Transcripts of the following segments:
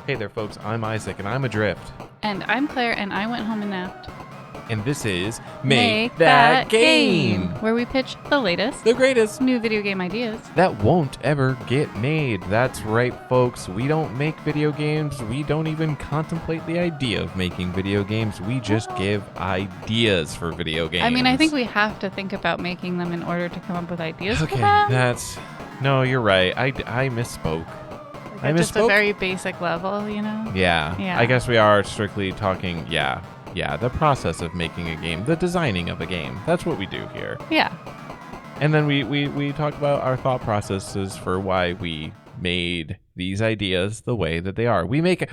Hey there, folks. I'm Isaac, and I'm adrift. And I'm Claire, and I went home and napped. And this is Make That Game, where we pitch the latest, the greatest new video game ideas that won't ever get made. That's right, folks. We don't make video games. We don't even contemplate the idea of making video games. We just give ideas for video games. I mean, I think we have to think about making them in order to come up with ideas for them. No, you're right. I misspoke. Like just a very basic level, you know? Yeah. I guess we are strictly talking, yeah, the process of making a game, the designing of a game. That's what we do here. Yeah. And then we talk about our thought processes for why we made these ideas the way that they are. We make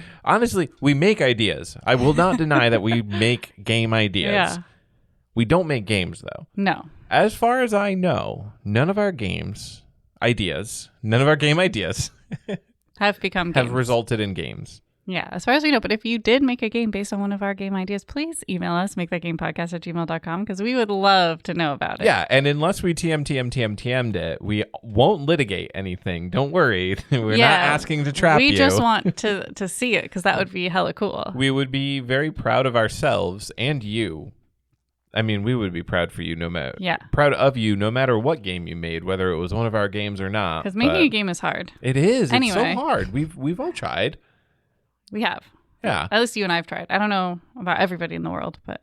ideas. I will not deny that we make game ideas. Yeah. We don't make games, though. No. As far as I know, none of our game ideas have become games. Have resulted in games. Yeah, as far as we know. But if you did make a game based on one of our game ideas, please email us, makeThatGamePodcast@gmail.com, because we would love to know about it. Yeah, and unless we TM'd it, we won't litigate anything. Don't worry. We're not asking to trap you. We just want to see it, because that would be hella cool. We would be very proud of ourselves and you. I mean, we would be proud of you no matter what game you made, whether it was one of our games or not. Because making a game is hard. It is. Anyway. It's so hard. We've all tried. We have. Yeah. At least you and I have tried. I don't know about everybody in the world, but...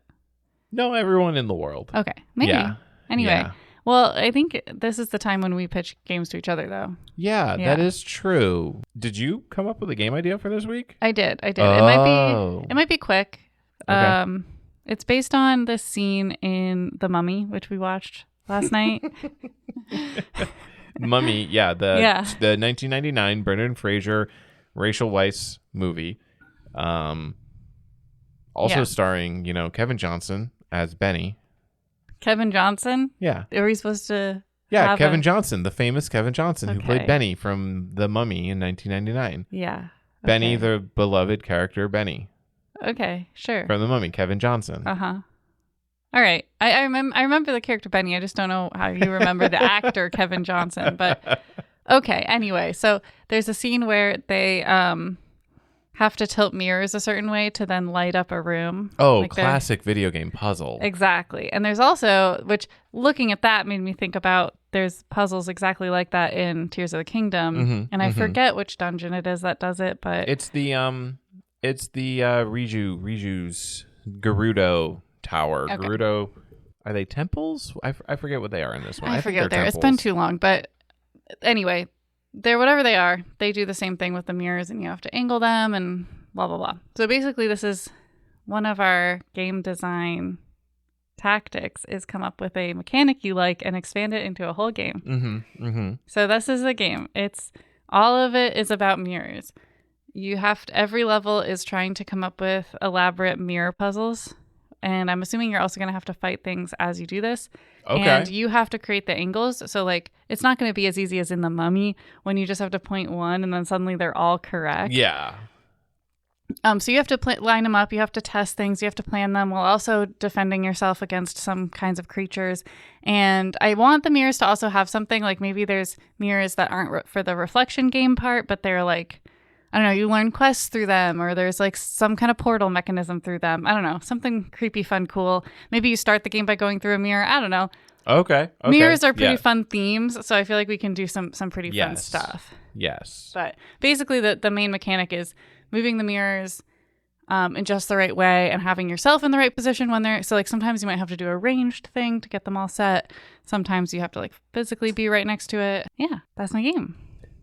No, everyone in the world. Okay. Maybe. Yeah. Anyway. Yeah. Well, I think this is the time when we pitch games to each other, though. Yeah, that is true. Did you come up with a game idea for this week? I did. Oh. It might be quick. Okay. It's based on this scene in The Mummy, which we watched last night. Mummy, the 1999 Brendan Fraser, Rachel Weisz movie. Also starring, Kevin Johnson as Benny. Kevin Johnson? Yeah. Are we supposed to? Yeah, Kevin Johnson, the famous Kevin Johnson who played Benny from The Mummy in 1999. Yeah. Okay. Benny, the beloved character Benny. Okay, sure. From The Mummy, Kevin Johnson. Uh-huh. All right. I remember the character Benny. I just don't know how you remember the actor Kevin Johnson. But okay, anyway. So there's a scene where they have to tilt mirrors a certain way to then light up a room. Oh, like classic video game puzzle. Exactly. And there's also, which looking at that made me think about, there's puzzles exactly like that in Tears of the Kingdom. Mm-hmm, and I forget which dungeon it is that does it, but... It's the Riju's Gerudo Tower. Okay. Gerudo, are they temples? I forget what they are in this one. I forget what they are. It's been too long, but anyway, they're whatever they are. They do the same thing with the mirrors, and you have to angle them and blah, blah, blah. So basically, this is one of our game design tactics, is come up with a mechanic you like and expand it into a whole game. Mm-hmm, mm-hmm. So this is the game. All of it is about mirrors. Every level is trying to come up with elaborate mirror puzzles. And I'm assuming you're also going to have to fight things as you do this. Okay. And you have to create the angles. So, it's not going to be as easy as in The Mummy when you just have to point one and then suddenly they're all correct. Yeah. So you have to line them up. You have to test things. You have to plan them while also defending yourself against some kinds of creatures. And I want the mirrors to also have something, like maybe there's mirrors that aren't for the reflection game part, but they're I don't know, you learn quests through them, or there's some kind of portal mechanism through them. I don't know, something creepy, fun, cool. Maybe you start the game by going through a mirror. I don't know. Okay. Mirrors are pretty fun themes, so I feel like we can do some pretty fun stuff. Yes. But basically the main mechanic is moving the mirrors in just the right way and having yourself in the right position when they're... So sometimes you might have to do a ranged thing to get them all set. Sometimes you have to physically be right next to it. Yeah, that's my game.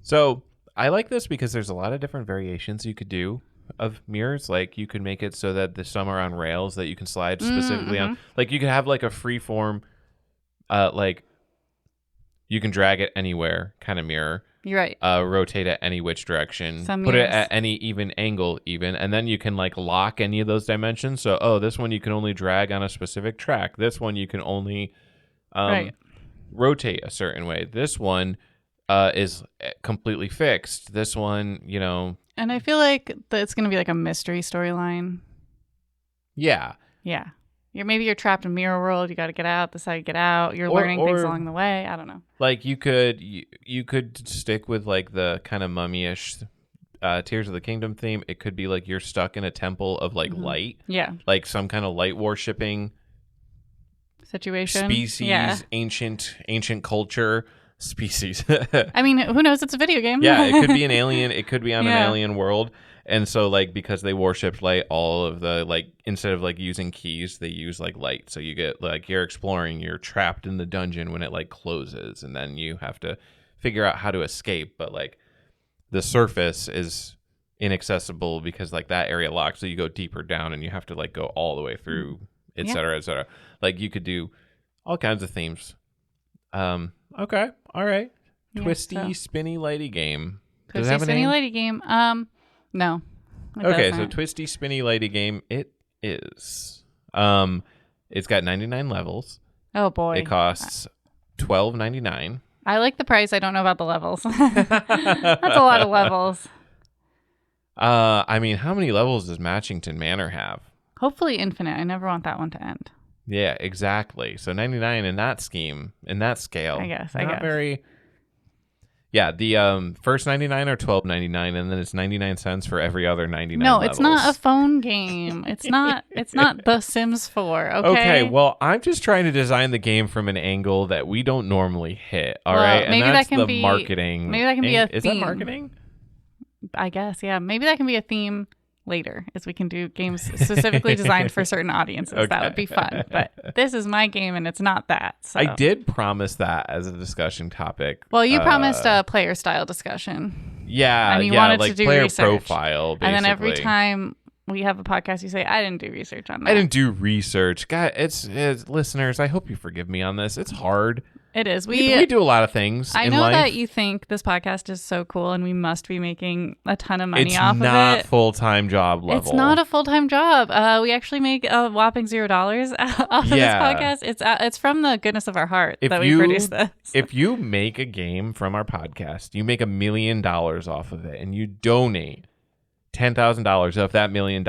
So... I like this because there's a lot of different variations you could do of mirrors. You could make it so that some are on rails that you can slide specifically on. You could have a free form, you can drag it anywhere kind of mirror. You're right. Rotate it any which direction. Put it at any even angle and then you can lock any of those dimensions. So, this one you can only drag on a specific track. This one you can only rotate a certain way. This one... is completely fixed. This one, And I feel like it's going to be a mystery storyline. Yeah. Yeah. You're trapped in Mirror World. You got to get out. This is how you get out. You're learning things along the way. I don't know. You could stick with the kind of mummy-ish Tears of the Kingdom theme. It could be like you're stuck in a temple of like light. Yeah. Like some kind of light worshipping Situation. species, Yeah. ancient culture species. I mean, who knows? It's a video game. Yeah, it could be an alien. It could be on an Yeah. alien world. And so, like, because they worshipped light, all of the, like, instead of, like, using keys, they use, like, light. So you get, like, you're exploring, you're trapped in the dungeon when it, like, closes. And then you have to figure out how to escape. But, like, the surface is inaccessible because, like, that area locks. So you go deeper down and you have to, like, go all the way through, et cetera, et cetera. Like, you could do all kinds of themes. Okay. All right. Yeah, Twisty, so. spinny, lighty game. Does it Twisty have a Spinny name? Lady game. No. It Okay, so doesn't. Twisty Spinny Lady game it is. It's got 99 levels. Oh boy. It costs $12.99. I like the price. I don't know about the levels. That's a lot of levels. I mean, how many levels does Matchington Manor have? Hopefully infinite. I never want that one to end. Yeah, exactly. So 99 in that scheme, in that scale. I guess. Not very. Yeah, the first 99 are $12.99, and then it's 99 cents for every other 99. No, levels. it's not a phone game. It's not The Sims 4, okay? Okay, well, I'm just trying to design the game from an angle that we don't normally hit, all right? maybe and that's that can the be marketing. Maybe that can be a Is theme. that marketing? I guess, yeah. Maybe that can be a theme later, as we can do games specifically designed for certain audiences. Okay. That would be fun. But this is my game, and it's not that. So. I did promise that as a discussion topic. Well, you promised a player style discussion. Yeah, and you wanted like to do player research. profile, basically. And then every time we have a podcast, you say, I didn't do research on that. I didn't do research. God, it's listeners, I hope you forgive me on this. It's hard. It is. We do a lot of things I in know life. that you think this podcast is so cool and we must be making a ton of money It's off of not it. full-time job level. It's not a full-time job. We actually make a whopping $0 off of this podcast. It's from the goodness of our heart that we produce this. If you make a game from our podcast, you make $1 million off of it, and you donate $10,000 of that $1 million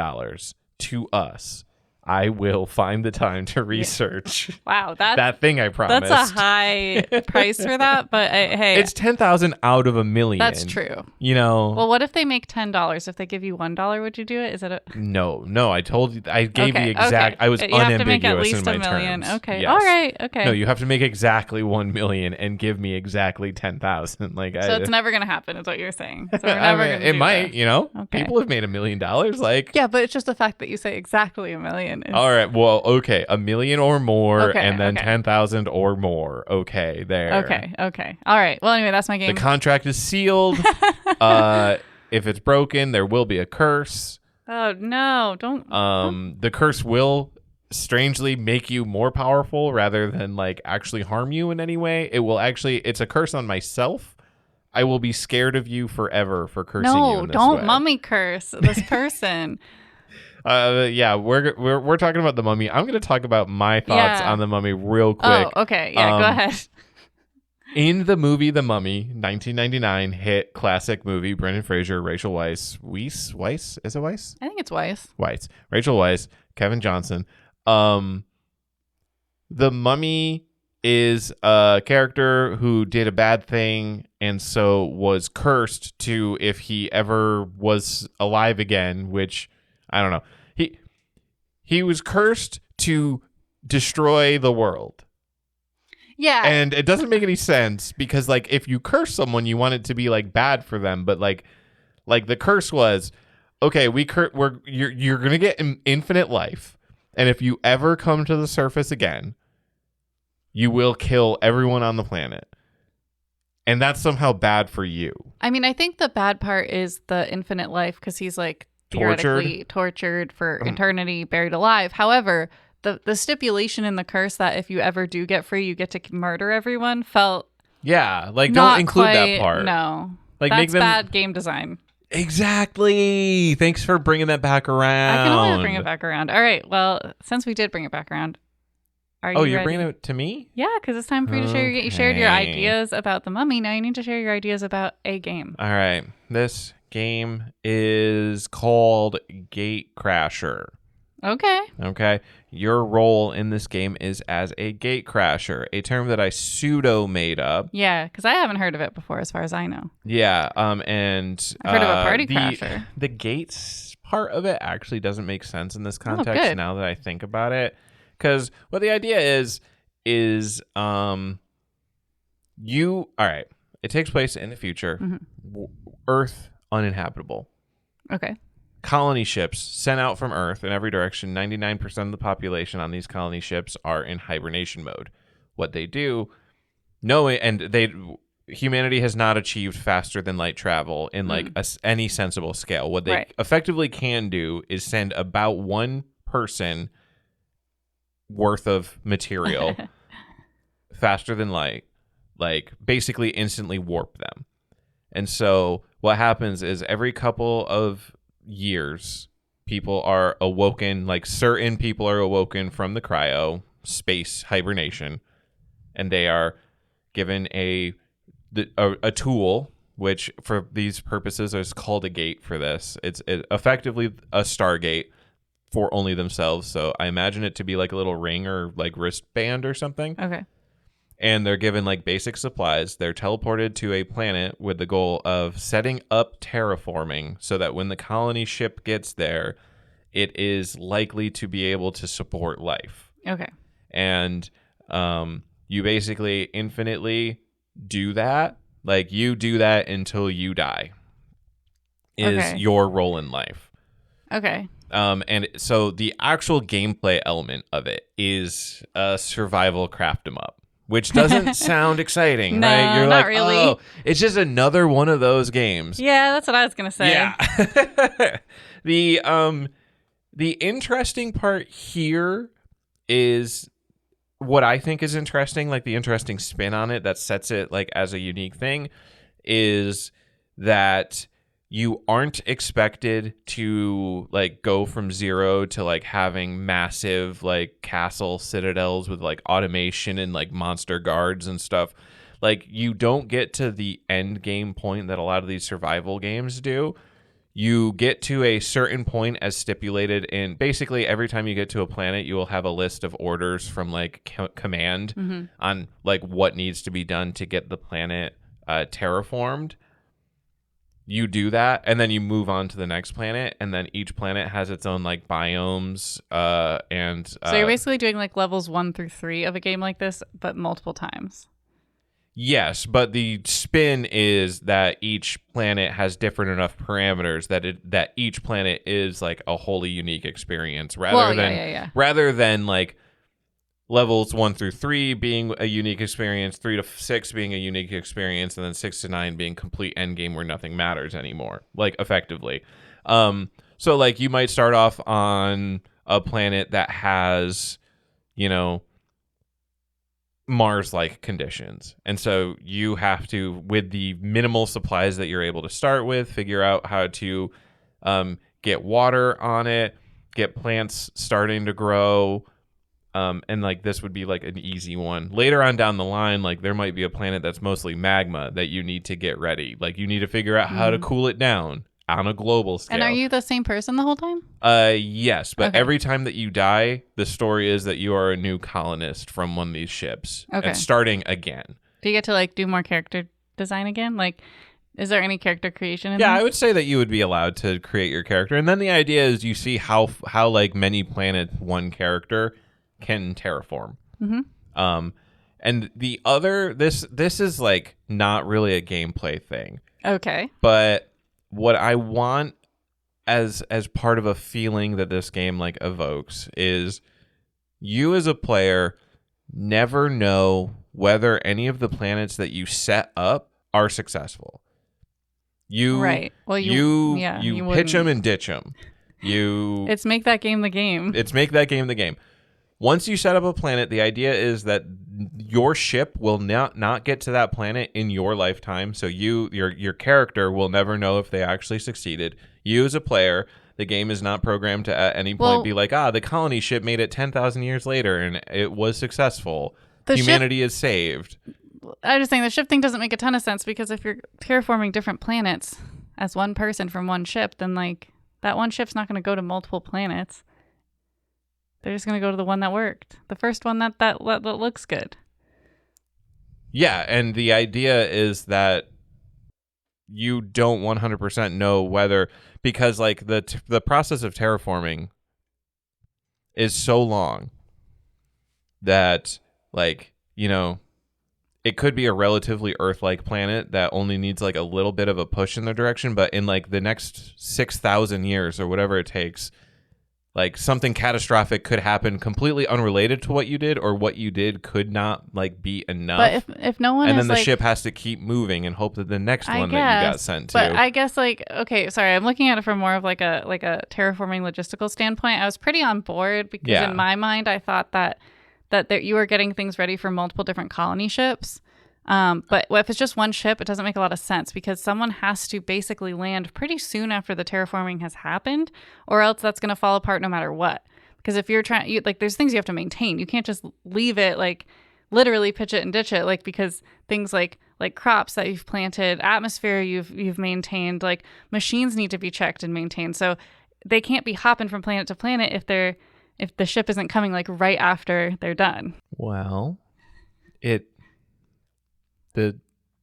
to us, I will find the time to research Wow, that thing I promised. that's a high price for that, but hey, it's 10,000 out of $1 million. that's true. You know. Well, what if they make $10? If they give you $1, would you do it? Is it a No. I told you. I gave you exact. Okay. I was You have to make at unambiguous least in my $1 million. terms. Okay. Yes. All right. Okay. No, you have to make exactly 1 million and give me exactly 10,000. Like, So it's never gonna happen, is what you're saying. So we're never gonna it do might. this. You know, Okay. people have made $1 million. Like, Yeah, but it's just the fact that you say exactly $1 million. all right. Well, okay, $1 million or more, Okay, and then okay. 10,000 or more. Okay, there. Okay. All right. Well, anyway, that's my The game. contract is sealed. If it's broken, there will be a curse. Oh no! Don't. The curse will strangely make you more powerful rather than like actually harm you in any way. It will actually. It's a curse on myself. I will be scared of you forever for cursing you in this don't way. mummy curse this person. Yeah, we're talking about the Mummy. I'm going to talk about my thoughts Yeah. on the Mummy real quick. Oh, okay. Yeah, go ahead. In the movie The Mummy, 1999 hit classic movie, Brendan Fraser, Rachel Weisz, is it Weisz? I think it's Weiss. Weisz, Rachel Weisz, Kevin Johnson. The Mummy is a character who did a bad thing and so was cursed to if he ever was alive again, which I don't know. He was cursed to destroy the world. Yeah. And it doesn't make any sense because like if you curse someone, you want it to be like bad for them, but like the curse was, okay, you're going to get an infinite life, and if you ever come to the surface again, you will kill everyone on the planet. And that's somehow bad for you. I mean, I think the bad part is the infinite life because he's like theoretically tortured for eternity, buried alive. However, the stipulation in the curse that if you ever do get free, you get to murder everyone felt like not don't include quite, that part. No, Like that's make them bad game design. Exactly. Thanks for bringing that back around. I can always bring it back around. All right. Well, since we did bring it back around, are you you're ready? bringing it to me? Yeah, because it's time for you to share. You shared your Okay. ideas about the Mummy. Now you need to share your ideas about a game. All right. This game is called Gate Crasher. Okay. Okay. Your role in this game is as a gate crasher, a term that I pseudo made up. Yeah, because I haven't heard of it before, as far as I know. Yeah. And I've heard of a party crasher. the gates part of it actually doesn't make sense in this Oh, context good. now that I think about it. Because what the idea is you, all right, it takes place in the future, Earth uninhabitable. Okay. Colony ships sent out from Earth in every direction. 99% of the population on these colony ships are in hibernation mode. What they do, humanity has not achieved faster than light travel in like any sensible scale. What they effectively can do is send about one person worth of material faster than light, like basically instantly warp them. And so what happens is every couple of years, people are awoken, like certain people are awoken from the cryo space hibernation, and they are given a tool, which for these purposes is called a gate for this. It's effectively a Stargate for only themselves. So I imagine it to be like a little ring or like wristband or something. Okay. And they're given like basic supplies. They're teleported to a planet with the goal of setting up terraforming so that when the colony ship gets there, it is likely to be able to support life. Okay. And you basically infinitely do that. Like you do that until you die is your role in life. Okay. And so the actual gameplay element of it is a survival craft 'em up. Which doesn't sound exciting, no, right? You're not like, really. oh, it's just another one of those games. Yeah, that's what I was gonna say. Yeah. The interesting part here is what I think is interesting, like the interesting spin on it that sets it like as a unique thing, is that you aren't expected to like go from zero to like having massive like castle citadels with like automation and like monster guards and stuff. Like you don't get to the end game point that a lot of these survival games do. You get to a certain point as stipulated in basically every time you get to a planet, you will have a list of orders from like command on like what needs to be done to get the planet terraformed. You do that, and then you move on to the next planet, and then each planet has its own like biomes. So you're basically doing like levels 1 through 3 of a game like this, but multiple times. Yes, but the spin is that each planet has different enough parameters that each planet is like a wholly unique experience, rather than like levels 1 through 3 being a unique experience, 3 to 6 being a unique experience, and then 6 to 9 being complete endgame where nothing matters anymore, like effectively. So like you might start off on a planet that has, you know, Mars-like conditions. And so you have to, with the minimal supplies that you're able to start with, figure out how to get water on it, get plants starting to grow, and like this would be like an easy one. Later on down the line, like there might be a planet that's mostly magma that you need to get ready. Like you need to figure out how to cool it down on a global scale. And are you the same person the whole time? Yes, but every time that you die, the story is that you are a new colonist from one of these ships. Okay. And starting again. Do you get to like do more character design again? Like, is there any character creation in Yeah, this? I would say that you would be allowed to create your character. And then the idea is you see how like many planets one character can terraform. And the other, this is like not really a gameplay thing. Okay. But what I want as part of a feeling that this game like evokes is you as a player never know whether any of the planets that you set up are successful. Right. Well, you wouldn't. pitch them and ditch them. It's make that game the game. It's make that game the game. Once you set up a planet, the idea is that your ship will not get to that planet in your lifetime. So your character will never know if they actually succeeded. You as a player, the game is not programmed to at any point be like, the colony ship made it 10,000 years later and it was successful. Humanity is saved. I'm just saying the ship thing doesn't make a ton of sense because if you're terraforming different planets as one person from one ship, then like that one ship's not going to go to multiple planets. They're just going to go to the one that worked. The first one that looks good. Yeah, and the idea is that you don't 100% know whether, because like the process of terraforming is so long that, like, you know, it could be a relatively Earth-like planet that only needs like a little bit of a push in their direction, but in like the next 6,000 years or whatever it takes, like something catastrophic could happen completely unrelated to what you did, or what you did could not like be enough. But if no one and is then the like, ship has to keep moving and hope that the next I one guess, that you got sent to. But I guess like, okay, sorry, I'm looking at it from more of like a terraforming logistical standpoint. I was pretty on board because in my mind I thought that you were getting things ready for multiple different colony ships. But if it's just one ship, it doesn't make a lot of sense because someone has to basically land pretty soon after the terraforming has happened, or else that's going to fall apart no matter what. Because if you're like, there's things you have to maintain. You can't just leave it, like literally pitch it and ditch it, like, because things like crops that you've planted, atmosphere you've maintained, like machines need to be checked and maintained. So they can't be hopping from planet to planet if the ship isn't coming like right after they're done. Well,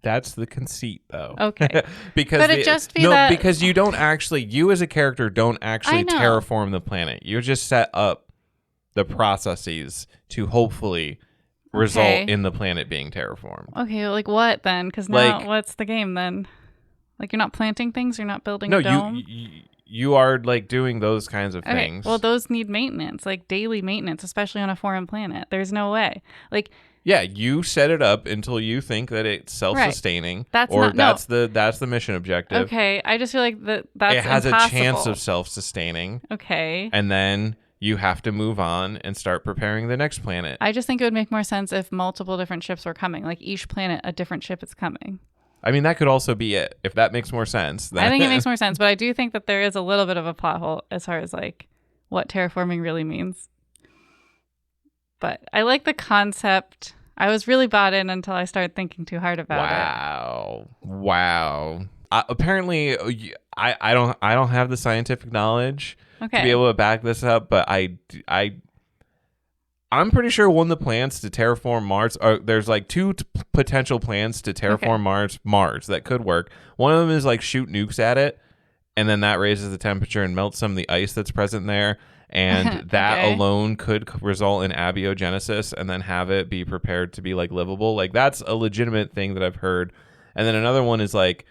that's the conceit, though. Okay. because but it just be that... because you as a character don't actually terraform the planet. You just set up the processes to hopefully result in the planet being terraformed. Okay, like what then? Because now what's the game then? Like, you're not planting things, you're not building a dome? You are like doing those kinds of things. Well, those need maintenance, like daily maintenance, especially on a foreign planet. There's no way. Like, yeah, you set it up until you think that it's self-sustaining. Right. That's the mission objective. Okay, I just feel like that's it has impossible. A chance of self-sustaining. Okay. And then you have to move on and start preparing the next planet. I just think it would make more sense if multiple different ships were coming. Like each planet, a different ship is coming. I mean, that could also be it. If that makes more sense. Then... I think it makes more sense, but I do think that there is a little bit of a plot hole as far as like what terraforming really means. But I like the concept. I was really bought in until I started thinking too hard about it. Wow. Apparently, I don't have the scientific knowledge to be able to back this up, but I'm pretty sure one of the plans to terraform Mars there's like two potential plans to terraform Mars that could work. One of them is like shoot nukes at it, and then that raises the temperature and melts some of the ice that's present there. And that alone could result in abiogenesis and then have it be prepared to be like livable. Like that's a legitimate thing that I've heard. And then another one is like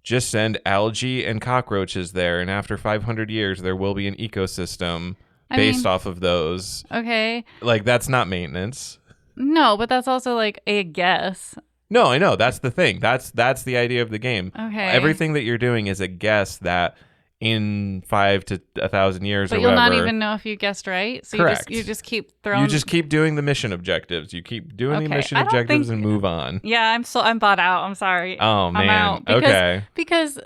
just send algae and cockroaches there. And after 500 years, there will be an ecosystem based off of those. Okay. Like that's not maintenance. No, but that's also like a guess. No, I know. That's the thing. That's the idea of the game. Okay. Everything that you're doing is a guess that in 5 to 1,000 years but or whatever. You'll not even know if you guessed right. So correct. You just keep throwing. You just keep doing the mission objectives. You keep doing the mission objectives and move on. Yeah, I'm bought out. I'm sorry. Oh man. I'm out because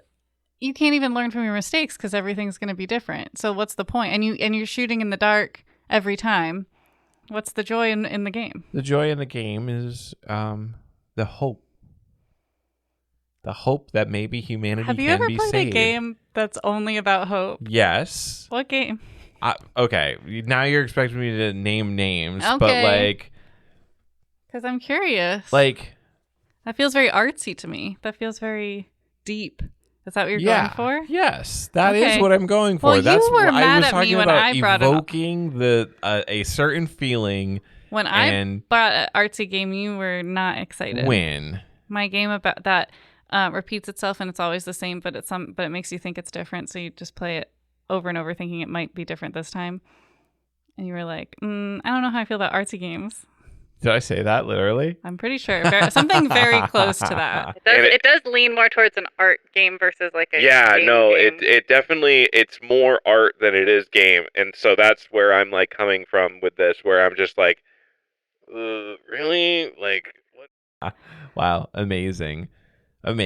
you can't even learn from your mistakes because everything's going to be different. So what's the point? And you're shooting in the dark every time. What's the joy in the game? The joy in the game is the hope. The hope that maybe humanity can be saved. Have you ever played a game that's only about hope? Yes. What game? Okay, now you're expecting me to name names, okay. But like... Because I'm curious. Like... That feels very artsy to me. That feels very deep. Is that what you're going for? Yes, that is what I'm going for. Well, that's you were mad at me when I brought evoking a certain feeling. When I brought an artsy game, you were not excited. When? My game about that... repeats itself and it's always the same, but it makes you think it's different, so you just play it over and over thinking it might be different this time. And you were like, I don't know how I feel about artsy games. Did I say that literally? I'm pretty sure. Something very close to that. It does lean more towards an art game versus like a game game. It definitely, it's more art than it is game. And so that's where I'm like coming from with this, where I'm just like, really? Like, what? Wow, amazing. And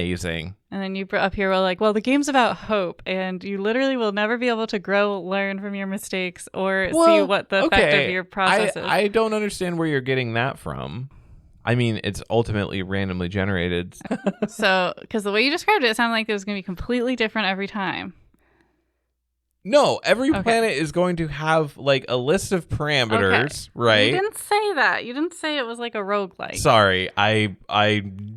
then you up here were like, well, the game's about hope, and you literally will never be able to grow, learn from your mistakes, or see what the effect of your process is. I don't understand where you're getting that from. I mean, it's ultimately randomly generated. So, because the way you described it, it sounded like it was going to be completely different every time. No, every Okay. planet is going to have like a list of parameters, You right? didn't say that. You didn't say it was like a roguelike. Sorry, I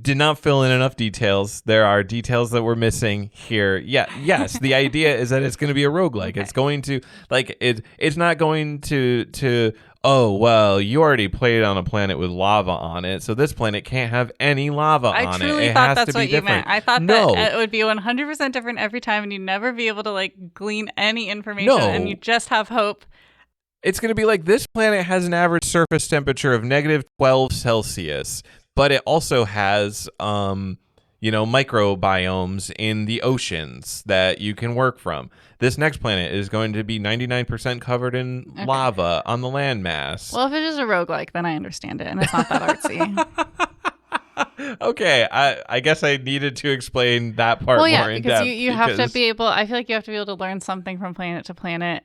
did not fill in enough details. There are details that we're missing here. Yeah, yes, the idea is that it's going to be a roguelike. Okay. It's going to it's not going to oh, well, you already played on a planet with lava on it, so this planet can't have any lava I on it. truly It thought has that's to be what you different. meant. I thought No. that it would be 100% different every time, and you'd never be able to like glean any information, No. and you just have hope. It's going to be like this planet has an average surface temperature of negative 12 Celsius, but it also has, microbiomes in the oceans that you can work from. This next planet is going to be 99% covered in lava on the landmass. Well, if it is a roguelike, then I understand it, and it's not that artsy. Okay, I guess I needed to explain that part more in because depth. you have to be able. I feel like you have to be able to learn something from planet to planet,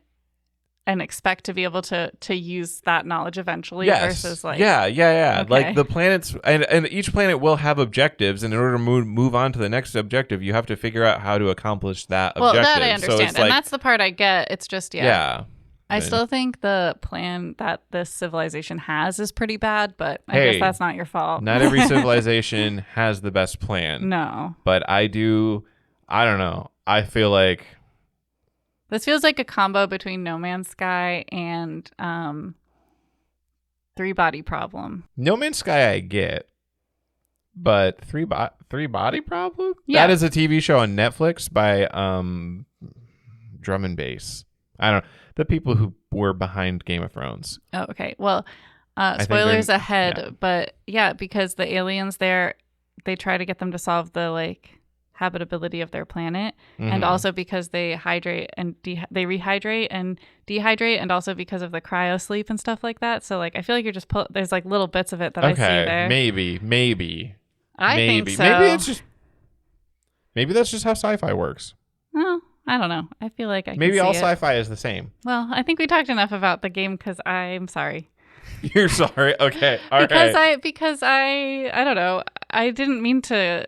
and expect to be able to use that knowledge eventually. Yes. Versus like Yeah. Okay. Like the planets, and each planet will have objectives, and in order to move on to the next objective, you have to figure out how to accomplish that Well, objective. that I understand, So it's and like, that's the part I get. It's just yeah. I still think the plan that this civilization has is pretty bad, but I Hey, guess that's not your fault. Not every civilization has the best plan. No. But I don't know. I feel like This feels like a combo between No Man's Sky and Three Body Problem. No Man's Sky I get, but Three Body Problem? Yeah. That is a TV show on Netflix by Drum and Bass. I don't know. The people who were behind Game of Thrones. Oh, okay. Well, think spoilers they're- ahead, yeah. but yeah, because the aliens there, they try to get them to solve the like habitability of their planet, and Mhm. also because they hydrate and they rehydrate and dehydrate, and also because of the cryo sleep and stuff like that. So like, I feel like you're just there's like little bits of it that I see Okay, there. maybe. I think so. Maybe that's just how sci-fi works. Well, I don't know. I feel like I can Maybe see all it. sci-fi is the same. Well, I think we talked enough about the game because I'm sorry. You're sorry. Okay. All because right. I don't know. I didn't mean to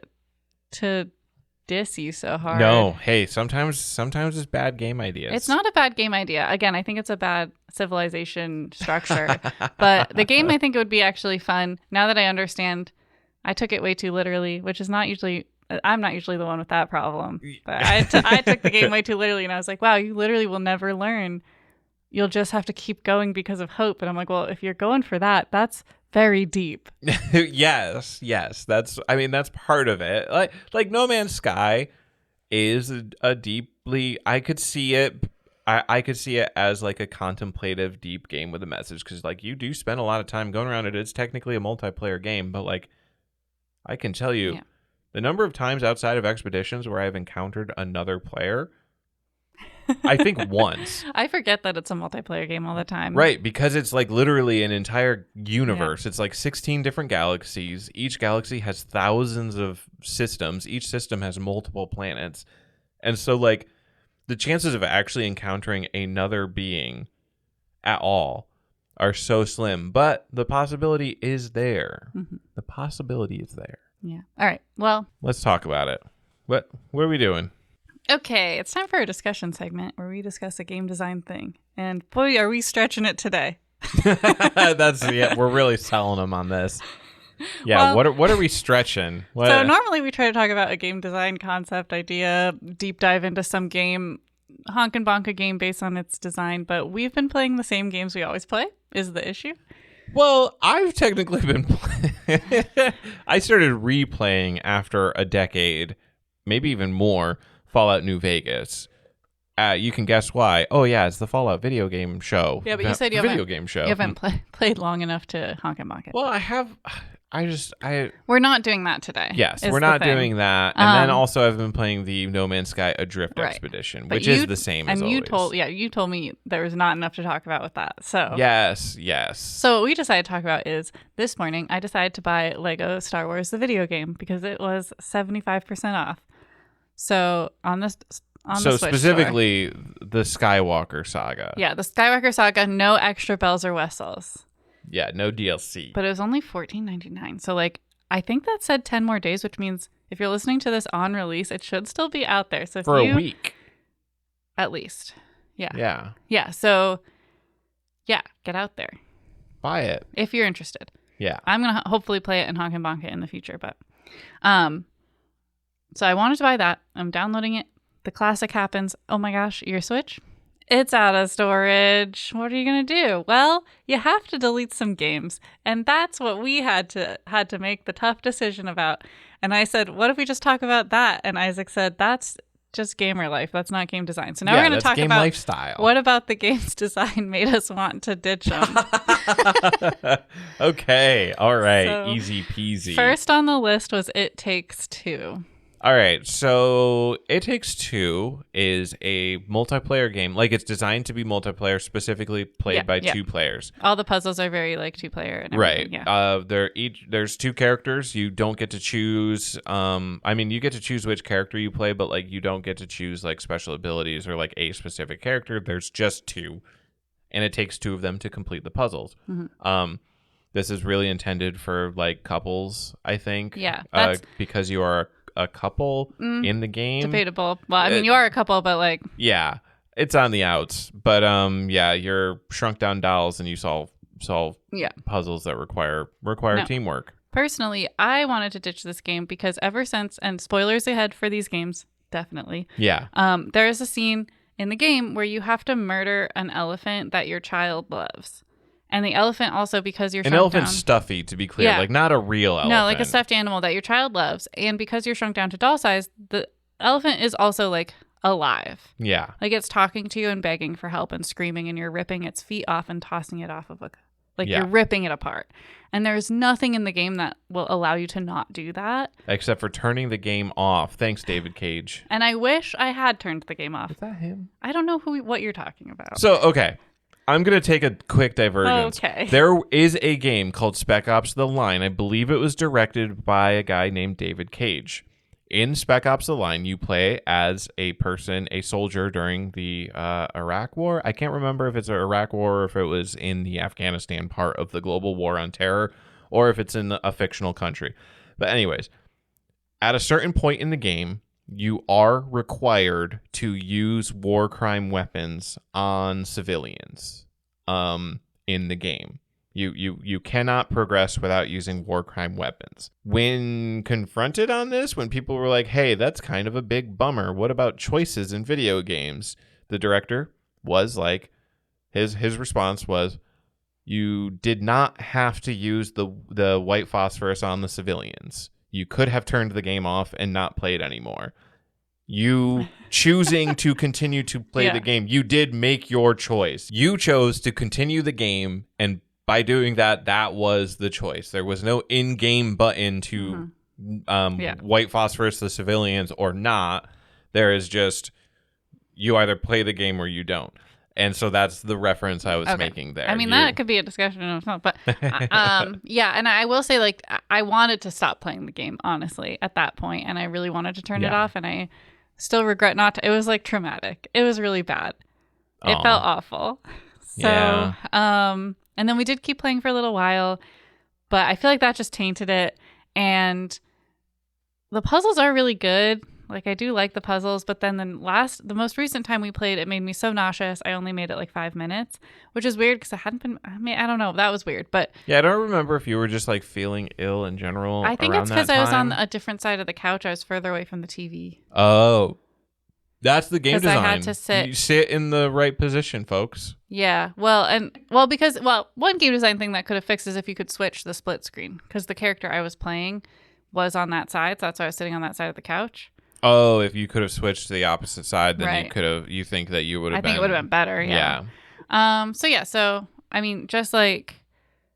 diss you so hard. No. Hey, sometimes it's bad game ideas. It's not a bad game idea. Again, I think it's a bad civilization structure. But the game, I think it would be actually fun. Now that I understand, I took it way too literally, which is not usually. I'm not usually the one with that problem. But I took the game way too literally, and I was like, wow, you literally will never learn. You'll just have to keep going because of hope. And I'm like, well, if you're going for that, that's very deep. yes. That's part of it. Like No Man's Sky is a deeply. I could see it. I could see it as like a contemplative, deep game with a message, because like you do spend a lot of time going around it. It's technically a multiplayer game, but like I can tell you, the number of times outside of expeditions where I've encountered another player, I think once. I forget that it's a multiplayer game all the time. Right, because it's like literally an entire universe. Yeah. It's like 16 different galaxies. Each galaxy has thousands of systems. Each system has multiple planets. And so like the chances of actually encountering another being at all are so slim, but the possibility is there. Mm-hmm. The possibility is there. Yeah. All right. Well, let's talk about it. What are we doing? Okay, it's time for a discussion segment where we discuss a game design thing. And boy, are we stretching it today. We're really selling them on this. Yeah, well, what are we stretching? So normally we try to talk about a game design concept idea, deep dive into some game, honk and bonk a game based on its design, but we've been playing the same games we always play, is the issue. Well, I've technically been I started replaying after a decade, maybe even more, Fallout New Vegas. You can guess why. Oh yeah, it's the Fallout video game show. Yeah, but you said you haven't played long enough to honk and bonk it. Well, I have. We're not doing that today. Yes, we're not doing that. And then also I've been playing the No Man's Sky Adrift Expedition, which is the same as always. You told me there was not enough to talk about with that. So yes. So what we decided to talk about is this morning I decided to buy Lego Star Wars the video game because it was 75% off. So on the Switch specifically store. The Skywalker saga. Yeah, the Skywalker saga, no extra bells or whistles. Yeah, no DLC. But it was only $14.99. So like I think that said 10 more days, which means if you're listening to this on release, it should still be out there. So if for a week. At least. Yeah. So, yeah, get out there Buy it. if you're interested. Yeah. I'm going to hopefully play it and honk and bonk it in the future. But, so I wanted to buy that. I'm downloading it. The classic happens. Oh my gosh, your Switch? It's out of storage. What are you going to do? Well, you have to delete some games. And that's what we had to make the tough decision about. And I said, what if we just talk about that? And Isaac said, that's just gamer life. That's not game design. So now we're going to talk game about lifestyle. What about the game's design made us want to ditch them. Okay. All right. So, easy peasy. First on the list was It Takes Two. All right. So It Takes Two is a multiplayer game. Like, it's designed to be multiplayer, specifically played by two players. All the puzzles are very like two player and right. everything. Yeah. There's two characters. You don't get to choose. I mean, you get to choose which character you play, but like you don't get to choose like special abilities or like a specific character. There's just two, and it takes two of them to complete the puzzles. Mm-hmm. This is really intended for like couples, I think. Yeah. Because you are a couple in the game. Debatable. Well, I mean, you are a couple, but like, yeah, it's on the outs. But yeah, you're shrunk down dolls and you solve puzzles that require teamwork. Personally, I wanted to ditch this game because ever since, and spoilers ahead for these games, definitely. Yeah. There is a scene in the game where you have to murder an elephant that your child loves. And the elephant also, because you're an shrunk elephant down, stuffy, to be clear, like not a real elephant. No, like a stuffed animal that your child loves. And because you're shrunk down to doll size, the elephant is also like alive. Yeah. Like it's talking to you and begging for help and screaming, and you're ripping its feet off and tossing it off of you're ripping it apart. And there's nothing in the game that will allow you to not do that. Except for turning the game off. Thanks, David Cage. And I wish I had turned the game off. Is that him? I don't know what you're talking about. So, okay. I'm going to take a quick divergence. Okay. There is a game called Spec Ops The Line. I believe it was directed by a guy named David Cage. In Spec Ops The Line, you play as a soldier during the Iraq War. I can't remember if it's an Iraq War or if it was in the Afghanistan part of the global war on terror or if it's in a fictional country. But anyways, at a certain point in the game, you are required to use war crime weapons on civilians in the game. You cannot progress without using war crime weapons. When confronted on this, when people were like, hey, that's kind of a big bummer. What about choices in video games? The director was like, his response was, you did not have to use the white phosphorus on the civilians. You could have turned the game off and not played anymore. You choosing to continue to play the game, you did make your choice. You chose to continue the game, and by doing that, that was the choice. There was no in-game button to white phosphorus the civilians or not. There is just, you either play the game or you don't. And so that's the reference I was making there. I mean, that could be a discussion in itself. But yeah, and I will say, like, I wanted to stop playing the game, honestly, at that point. And I really wanted to turn it off. And I still regret not to. It was, like, traumatic. It was really bad. It felt awful. So, and then we did keep playing for a little while. But I feel like that just tainted it. And the puzzles are really good. Like, I do like the puzzles, but then the most recent time we played, it made me so nauseous. I only made it like 5 minutes, which is weird because I don't know. That was weird, but yeah, I don't remember if you were just like feeling ill in general. I think it's because I was on a different side of the couch. I was further away from the TV. Oh, that's the game design. I had to sit. You sit in the right position, folks. Yeah. Because one game design thing that could have fixed is if you could switch the split screen, because the character I was playing was on that side. So that's why I was sitting on that side of the couch. Oh, if you could have switched to the opposite side, then you think that you would have been. I think it would have been better. Yeah. So I mean, just like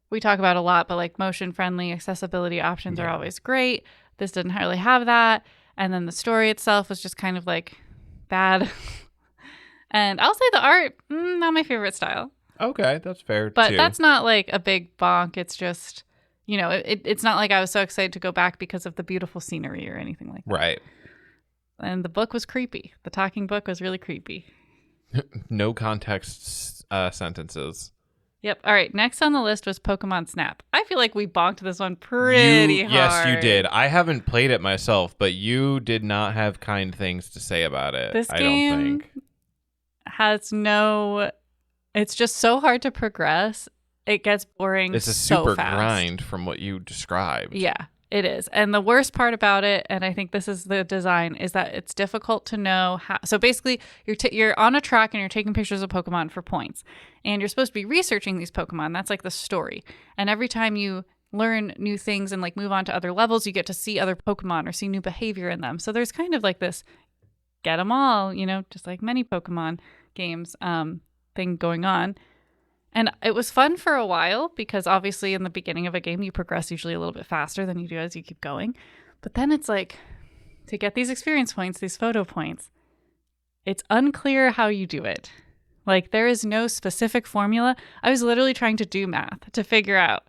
we talk about a lot, but like motion friendly accessibility options are always great. This didn't really have that. And then the story itself was just kind of like bad. And I'll say the art, not my favorite style. Okay, that's fair. But that's not like a big bonk. It's just, it's not like I was so excited to go back because of the beautiful scenery or anything like that. Right. And the book was creepy. The talking book was really creepy. No context sentences. Yep. All right. Next on the list was Pokemon Snap. I feel like we bonked this one pretty hard. Yes, you did. I haven't played it myself, but you did not have kind things to say about it. This I game don't think. has no. It's just so hard to progress. It gets boring. It's a so super fast. grind from what you described. Yeah, it is. And the worst part about it, and I think this is the design, is that it's difficult to know how. So basically, you're on a track and you're taking pictures of Pokemon for points, and you're supposed to be researching these Pokemon. That's like the story. And every time you learn new things and like move on to other levels, you get to see other Pokemon or see new behavior in them. So there's kind of like this get them all, just like many Pokemon games thing going on. And it was fun for a while because obviously in the beginning of a game, you progress usually a little bit faster than you do as you keep going. But then it's like, to get these experience points, these photo points, it's unclear how you do it. Like, there is no specific formula. I was literally trying to do math to figure out.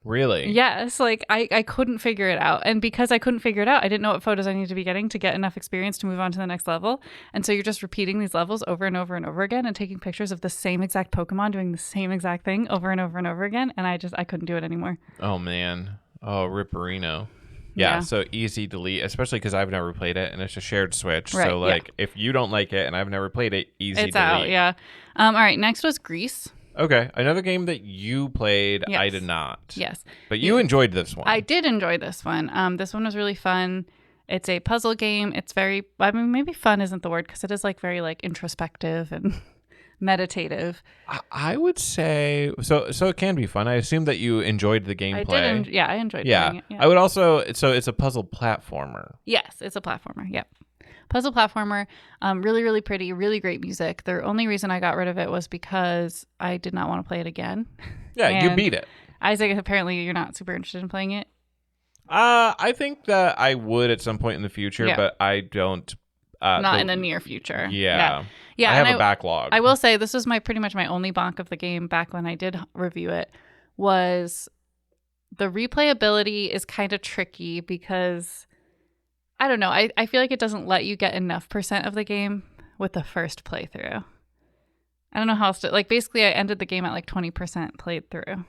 Really? Yes, like I couldn't figure it out. And because I couldn't figure it out, I didn't know what photos I needed to be getting to get enough experience to move on to the next level. And so you're just repeating these levels over and over and over again and taking pictures of the same exact Pokemon doing the same exact thing over and over and over again. And I couldn't do it anymore. Oh, man. Oh, Ripperino. Yeah, so easy delete, especially because I've never played it and it's a shared Switch. Right, so, like, if you don't like it and I've never played it, easy it's delete. out, yeah. All right, next was Grease. Okay, another game that you played, Yes. I did not. Yes. But you enjoyed this one. I did enjoy this one. This one was really fun. It's a puzzle game. It's very, I mean, maybe fun isn't the word because it is like very like introspective and meditative. I would say, so it can be fun. I assume that you enjoyed the gameplay. I enjoyed playing it. Yeah. I would also, so it's a puzzle platformer. Yes, it's a platformer. Yep. Puzzle platformer, really, really pretty, really great music. The only reason I got rid of it was because I did not want to play it again. Yeah, you And beat it. Isaac, apparently you're not super interested in playing it. I think that I would at some point in the future, Yeah. but I don't. Not in the near future. Yeah. Yeah. I have and a backlog. I will say this was pretty much my only bonk of the game back when I did review it, was the replayability is kind of tricky because I don't know. I feel like it doesn't let you get enough % of the game with the first playthrough. I don't know how else to, like, basically I ended the game at like 20% played through.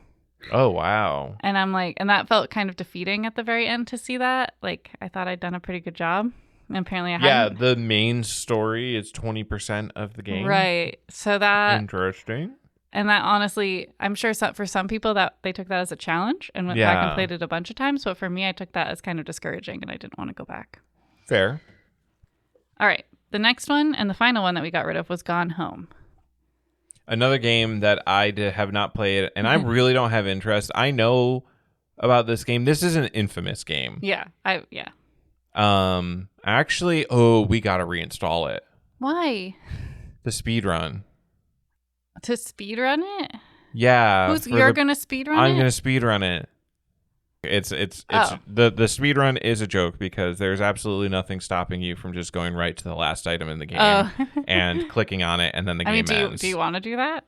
Oh, wow. And I'm like, and that felt kind of defeating at the very end to see that. Like, I thought I'd done a pretty good job. And apparently I hadn't. Yeah, the main story is 20% of the game. Right. So that, Interesting. and that honestly, I'm sure for some people that they took that as a challenge and went back and played it a bunch of times. But for me, I took that as kind of discouraging and I didn't want to go back. Fair. All right. The next one and the final one that we got rid of was Gone Home. Another game that I have not played, and I really don't have interest. I know about this game. This is an infamous game. Yeah. Actually, we gotta reinstall it. Why? The speed run. To speedrun it? Yeah. You're gonna speedrun it? I'm gonna speed run it. It's the speed run is a joke because there's absolutely nothing stopping you from just going right to the last item in the game and clicking on it and then the game ends. Do you want to do that?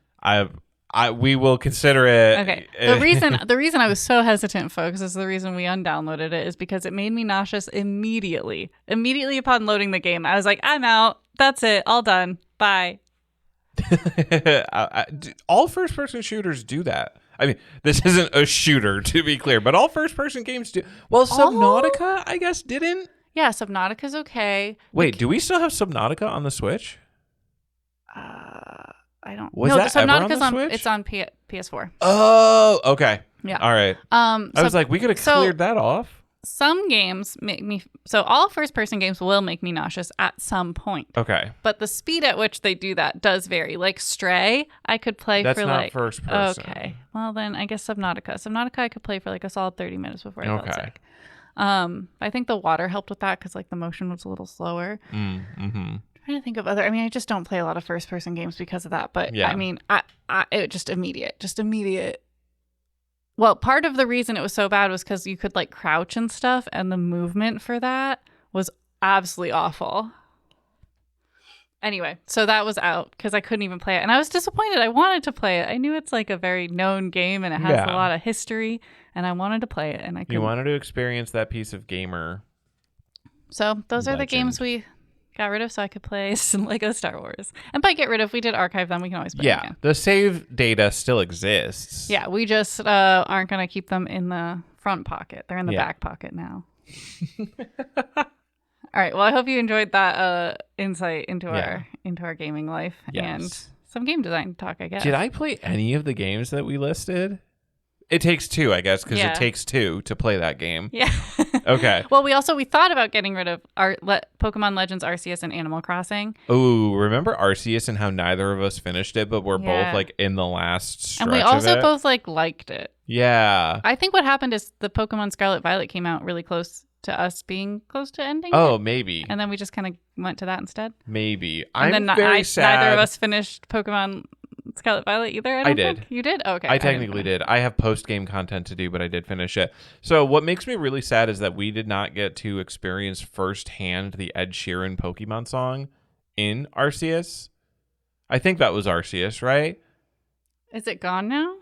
We will consider it. Okay. The reason I was so hesitant, folks, is the reason we undownloaded it is because it made me nauseous immediately. Immediately upon loading the game, I was like, I'm out. That's it. All done. Bye. All first-person shooters do that. I mean, this isn't a shooter, to be clear, but all first-person games do. Well, Subnautica, I guess, didn't. Yeah, Subnautica's okay. Wait, do we still have Subnautica on the Switch? I don't. Was no, that Subnautica's ever on the Switch? It's on PS4. Oh, okay. Yeah. All right. I was like, we could have cleared that off. Some games make me all first-person games will make me nauseous at some point. Okay. But the speed at which they do that does vary. Like Stray, I could play That's for not like first person. Okay. Well, then I guess Subnautica I could play for like a solid 30 minutes before I felt Okay. sick. I think the water helped with that because like the motion was a little slower. Mm-hmm. Trying to think of other. I mean, I just don't play a lot of first-person games because of that. But Yeah. I mean, it just immediate. Well, part of the reason it was so bad was because you could like crouch and stuff, and the movement for that was absolutely awful. Anyway, so that was out because I couldn't even play it. And I was disappointed. I wanted to play it. I knew it's like a very known game and it has a lot of history, and I wanted to play it, and I couldn't. You wanted to experience that piece of gamer. So those are the games we got rid of so I could play some Lego Star Wars. And by get rid of, we did archive them. We can always play them again. The save data still exists. Yeah, we just aren't going to keep them in the front pocket. They're in the back pocket now. All right. Well, I hope you enjoyed that insight into Yeah. our gaming life and Yes. some game design talk, I guess. Did I play any of the games that we listed? It takes two, I guess, because Yeah. it takes two to play that game. Yeah. Okay. Well, we thought about getting rid of our Pokemon Legends Arceus and Animal Crossing. Ooh, remember Arceus and how neither of us finished it, but we're Yeah. both like in the last stretch And we of also it? both like liked it. Yeah. I think what happened is the Pokemon Scarlet Violet came out really close to us being close to ending Oh, it. maybe. And then we just kind of went to that instead. Maybe. And I'm then very sad. neither of us finished Pokemon Scarlet Violet either. I did. think. You did? Okay. I didn't technically finish. did. I have post-game content to do, but I did finish it. So what makes me really sad is that we did not get to experience firsthand the Ed Sheeran Pokemon song in Arceus. I think that was Arceus, right? Is it gone now?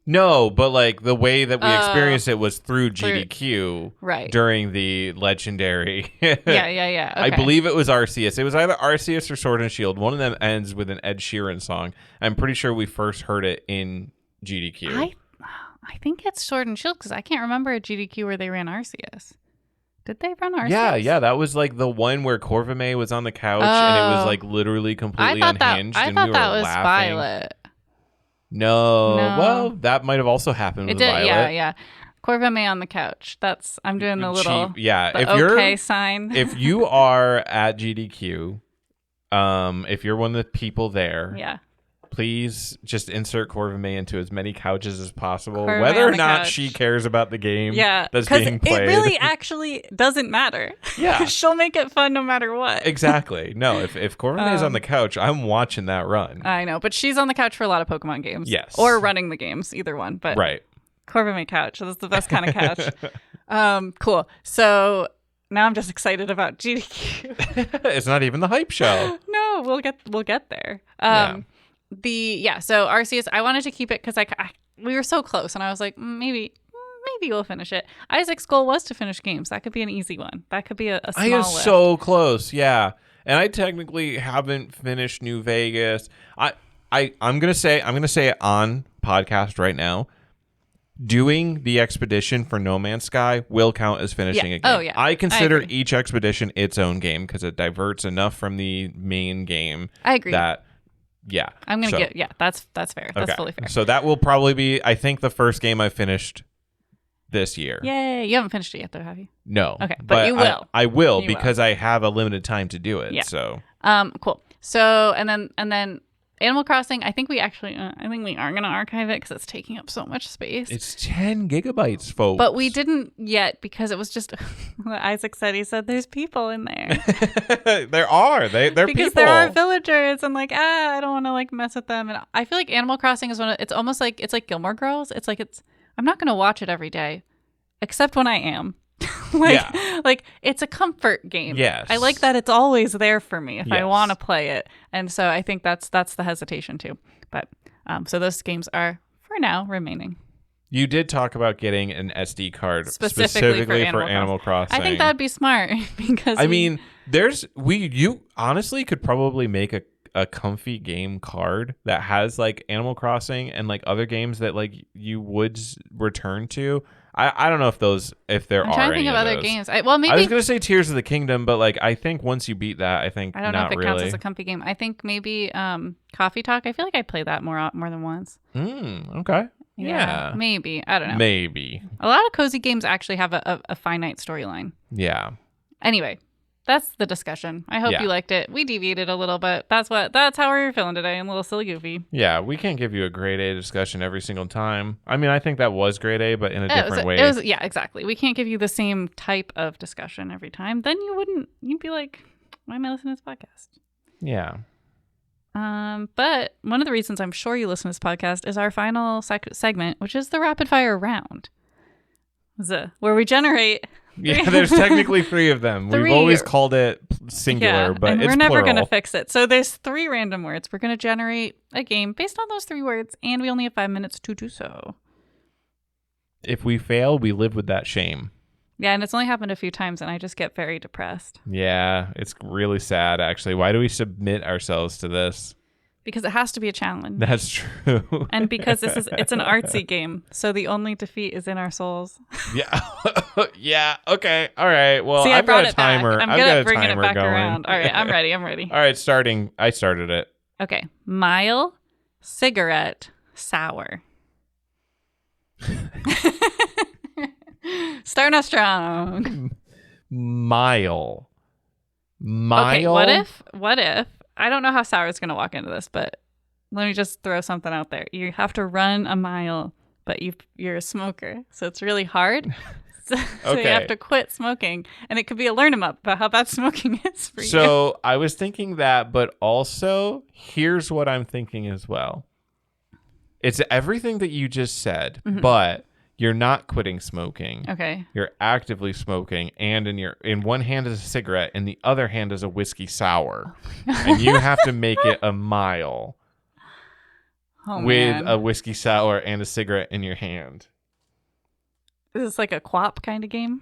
No, but like the way that we experienced it was through GDQ Right. during the legendary. Yeah. I Okay. believe it was Arceus. It was either Arceus or Sword and Shield. One of them ends with an Ed Sheeran song. I'm pretty sure we first heard it in GDQ. I think it's Sword and Shield because I can't remember a GDQ where they ran Arceus. Did they run Arceus? Yeah, that was like the one where Corvame was on the couch and it was like literally completely unhinged. I and thought we that were was laughing. Violet. No. No. Well, that might have also happened It with did. Violet. Yeah. Corvame on the couch. I'm doing the little Yeah, the if okay you're sign. if you are at GDQ, if you're one of the people there, yeah. please just insert Corvame into as many couches as possible, Corvame whether on or the not couch. she cares about the game Yeah. that's 'Cause being played. it really actually doesn't matter. Yeah. She'll make it fun no matter what. Exactly. No, if Corvame is on the couch, I'm watching that run. I know, but she's on the couch for a lot of Pokemon games. Yes. Or running the games, either one. But Right. Corvame couch. That's the best kind of couch. Cool. So now I'm just excited about GDQ. It's not even the hype show. No, we'll get there. Yeah. So Arceus, I wanted to keep it because we were so close, and I was like, maybe we'll finish it. Isaac's goal was to finish games. That could be an easy one. That could be a small I am lift. so close, yeah. And I technically haven't finished New Vegas. I'm gonna say it on podcast right now. Doing the expedition for No Man's Sky will count as finishing a game. Oh, yeah. I consider agree. each expedition its own game because it diverts enough from the main game. I agree. That, yeah. I'm gonna So, get that's fair. That's okay. fully fair. So that will probably be, I think, the first game I finished this year. Yay! You haven't finished it yet, though, have you? No. Okay, but you will. I will You will. because I have a limited time to do it. Yeah. So Cool. So and then Animal Crossing. I think we actually. I think we are gonna archive it because it's taking up so much space. it's 10 gigabytes, folks. But we didn't yet because it was just what Isaac said. He said there's people in there. there are. They're because people. there are villagers and I don't want to mess with them. And I feel like Animal Crossing is it's almost like it's like Gilmore Girls. I'm not gonna watch it every day, except when I am. It's a comfort game. Yes. I like that it's always there for me if I Yes. want to play it. And so I think that's the hesitation too. But so those games are for now remaining. You did talk about getting an SD card Specifically for Animal Crossing. I think that'd be smart because you honestly could probably make a comfy game card that has like Animal Crossing and like other games that like you would return to. I don't know if there I'm are trying to think any of other those. games. I was Maybe gonna say Tears of the Kingdom, but like I think once you beat that, I think I don't know not if it really. counts as a comfy game. I think maybe Coffee Talk. I feel like I played that more than once. Okay. Yeah. Maybe. I don't know. Maybe. A lot of cozy games actually have a finite storyline. Yeah. Anyway, that's the discussion. I hope Yeah. you liked it. We deviated a little bit. That's how we're feeling today. I'm a little silly goofy. Yeah, we can't give you a grade A discussion every single time. I mean, I think that was grade A, but in a different way. Yeah, exactly. We can't give you the same type of discussion every time. Then you'd be like, why am I listening to this podcast? Yeah. But one of the reasons I'm sure you listen to this podcast is our final segment, which is the rapid fire round. Where we generate. Yeah, there's technically 3 of them. We've always called it singular, but and it's we're never plural. going to fix it. So there's 3 random words. We're going to generate a game based on those 3 words, and we only have 5 minutes to do so. If we fail, we live with that shame. Yeah, and it's only happened a few times, and I just get very depressed. Yeah, it's really sad, actually. Why do we submit ourselves to this? Because it has to be a challenge. That's true. And because it's an artsy game, so the only defeat is in our souls. Yeah. Yeah. Okay. All right. Well, See, I've brought got a it back. timer. I'm I've good got at a bringing it timer back going. around. All right, I'm ready. All right, starting. I started it. Okay. Mile, cigarette, sour. Starting off strong. Mile. Okay, what if, I don't know how sour is going to walk into this, but let me just throw something out there. You have to run a mile, but you're a smoker, so it's really hard. So Okay. you have to quit smoking, and it could be a learn 'em up about how bad smoking is for you. So I was thinking that, but also here's what I'm thinking as well. It's everything that you just said, but you're not quitting smoking. Okay. You're actively smoking, and in one hand is a cigarette, and the other hand is a whiskey sour, and you have to make it a mile with man. a whiskey sour and a cigarette in your hand. Is this like a QWOP kind of game?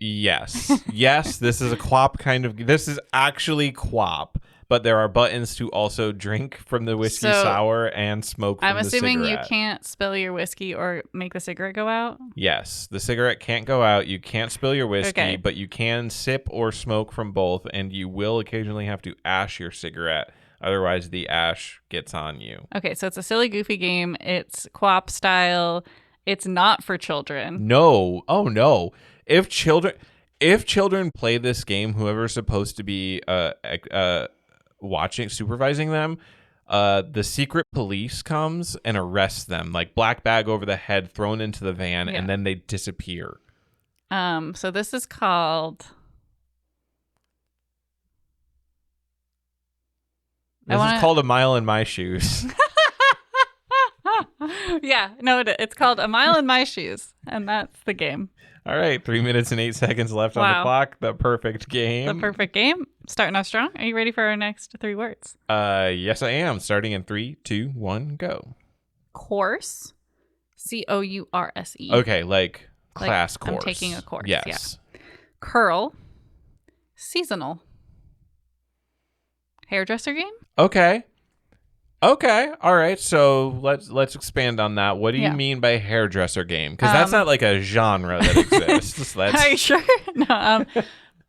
Yes. Yes, this is a QWOP kind of... This is actually QWOP, but there are buttons to also drink from the whiskey sour and smoke from the cigarette. I'm assuming you can't spill your whiskey or make the cigarette go out? Yes. The cigarette can't go out. You can't spill your whiskey, but you can sip or smoke from both, and you will occasionally have to ash your cigarette. Otherwise, the ash gets on you. Okay, so it's a silly, goofy game. It's QWOP style. It's not for children. No. Oh, no. If children play this game, whoever's supposed to be supervising them, the secret police comes and arrests them, like black bag over the head, thrown into the van, and then they disappear. So this is called... This is called A Mile in My Shoes. Yeah, no, it's called A Mile in My Shoes, and that's the game. All right, 3 minutes and 8 seconds left on the clock. The perfect game. The perfect game. Starting off strong. Are you ready for our next 3 words? Yes, I am. Starting in 3, 2, 1, go. Course. COURSE. Okay, like class course. I'm taking a course. Yes. Yeah. Curl. Seasonal. Hairdresser game. Okay. All right. So let's expand on that. What do you mean by hairdresser game? Because that's not like a genre that exists. Are you sure? No.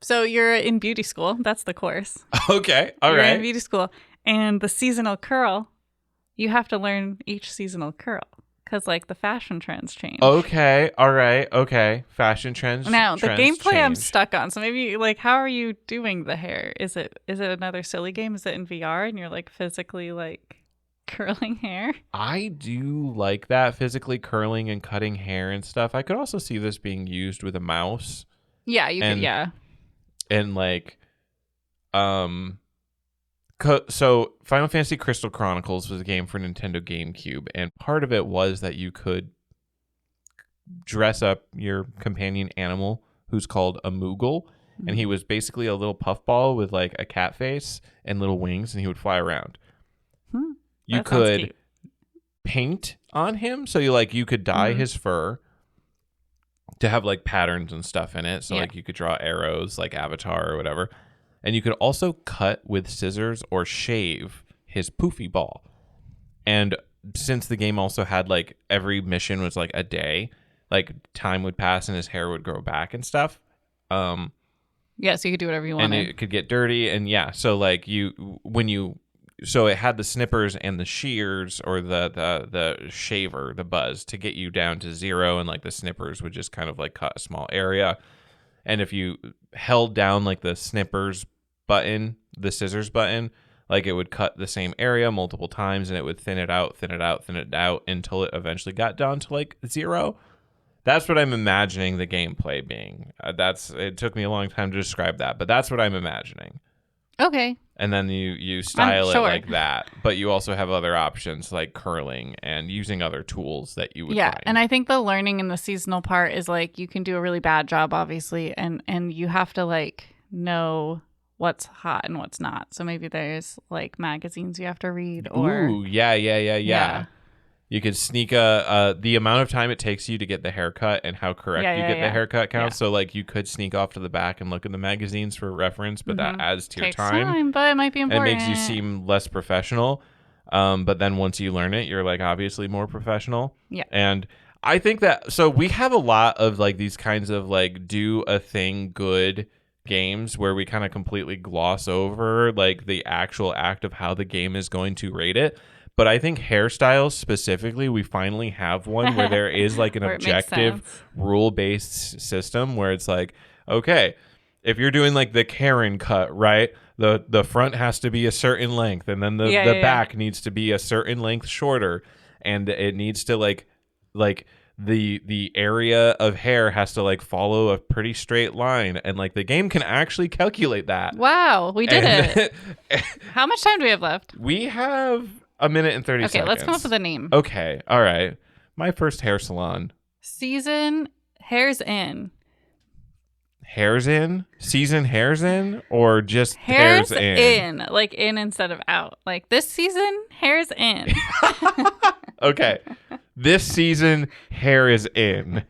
So you're in beauty school. That's the course. Okay. All right. You're in beauty school, and the seasonal curl. You have to learn each seasonal curl because like the fashion trends change. Okay. All right. Okay. Fashion trends. Now the gameplay I'm change. stuck on. So maybe like, how are you doing the hair? Is it another silly game? Is it in VR and you're like physically like curling hair? I do like that, physically curling and cutting hair and stuff. I could also see this being used with a mouse. Yeah, you could. Yeah. And like, so Final Fantasy Crystal Chronicles was a game for Nintendo GameCube, and part of it was that you could dress up your companion animal, who's called a Moogle, and he was basically a little puffball with like a cat face and little wings, and he would fly around. You could paint on him, so you could dye his fur to have like patterns and stuff in it. So like you could draw arrows like Avatar or whatever. And you could also cut with scissors or shave his poofy ball. And since the game also had like every mission was like a day, like time would pass and his hair would grow back and stuff. Yeah, so you could do whatever you wanted. And it could get dirty. And yeah, so like so it had the snippers and the shears or the shaver, the buzz, to get you down to 0, and like the snippers would just kind of like cut a small area. And if you held down like the snippers button, the scissors button, like it would cut the same area multiple times, and it would thin it out until it eventually got down to like 0. That's what I'm imagining the gameplay being. It took me a long time to describe that, but that's what I'm imagining. Okay. And then you style it like that, but you also have other options like curling and using other tools that you would find. And I think the learning in the seasonal part is like you can do a really bad job, obviously, and you have to like know what's hot and what's not. So maybe there's like magazines you have to read, or yeah. You could sneak the amount of time it takes you to get the haircut and how correct you get the haircut counts. So like you could sneak off to the back and look in the magazines for reference, but that adds to your time, but it might be important. It makes you seem less professional. But then once you learn it, you're like obviously more professional. Yeah. And I think that, so we have a lot of like these kinds of like do a thing good games where we kind of completely gloss over like the actual act of how the game is going to rate it. But I think hairstyles specifically, we finally have one where there is like an Where it makes objective sense. rule-based system where it's like, okay, if you're doing like the Karen cut, right? The front has to be a certain length, and then the back needs to be a certain length shorter, and it needs to like the area of hair has to like follow a pretty straight line, and like the game can actually calculate that. Wow, we did it. How much time do we have left? We have a minute and 30 seconds. Okay, let's come up with a name. Okay, all right. My first hair salon. Season Hairs In. Hairs in? Season hairs in? Or just Hairs hairs in? Like in instead of out. Like this season, hairs in. Okay. This season, hair is in.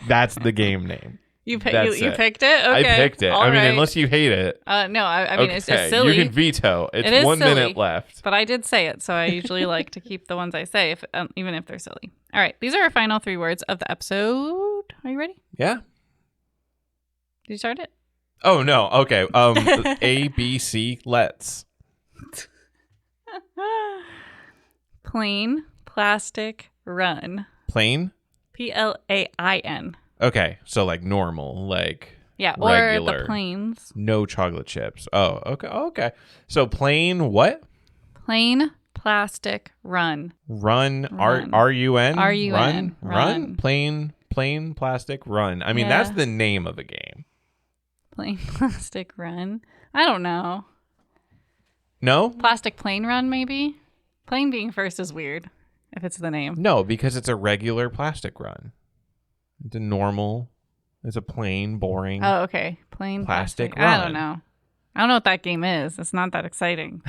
That's the game name. You That's it. picked it? Okay. I picked it. All I mean, right. unless you hate it. No, I mean, it's silly. You can veto. It's It is 1 silly. minute left. But I did say it, so I usually like to keep the ones I say, even if they're silly. All right, these are our final 3 words of the episode. Are you ready? Yeah. Did you start it? Oh, no. Okay. A, B, C, let's. Plain, plastic, run. Plain? Plain. Okay. So like normal, like Yeah, regular. or the plains. No chocolate chips. Oh, okay. Okay. So plain what? Plain, plastic, run. Run. Run. R-U-N? R-U-N. Run. Plain plastic run. I mean, Yeah. that's the name of the game. Plain, plastic, run. I don't know. No? Plastic plane run, maybe? Plane being first is weird, if it's the name. No, because it's a regular plastic run. It's a normal, it's a plain, boring. Oh, okay. Plain Plastic plastic. I run. don't know. I don't know what that game is. It's not that exciting.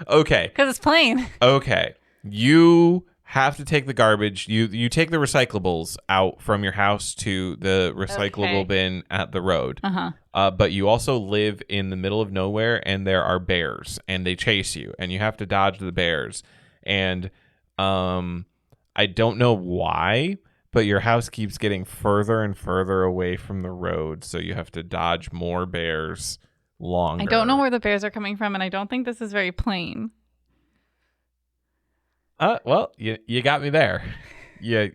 Okay. Because it's plain. Okay. You have to take the garbage. You take the recyclables out from your house to the recyclable Okay. bin at the road. Uh-huh. But you also live in the middle of nowhere, and there are bears, and they chase you, and you have to dodge the bears. And I don't know why, but your house keeps getting further and further away from the road, so you have to dodge more bears longer. I don't know where the bears are coming from, and I don't think this is very plain. Well, you got me there. You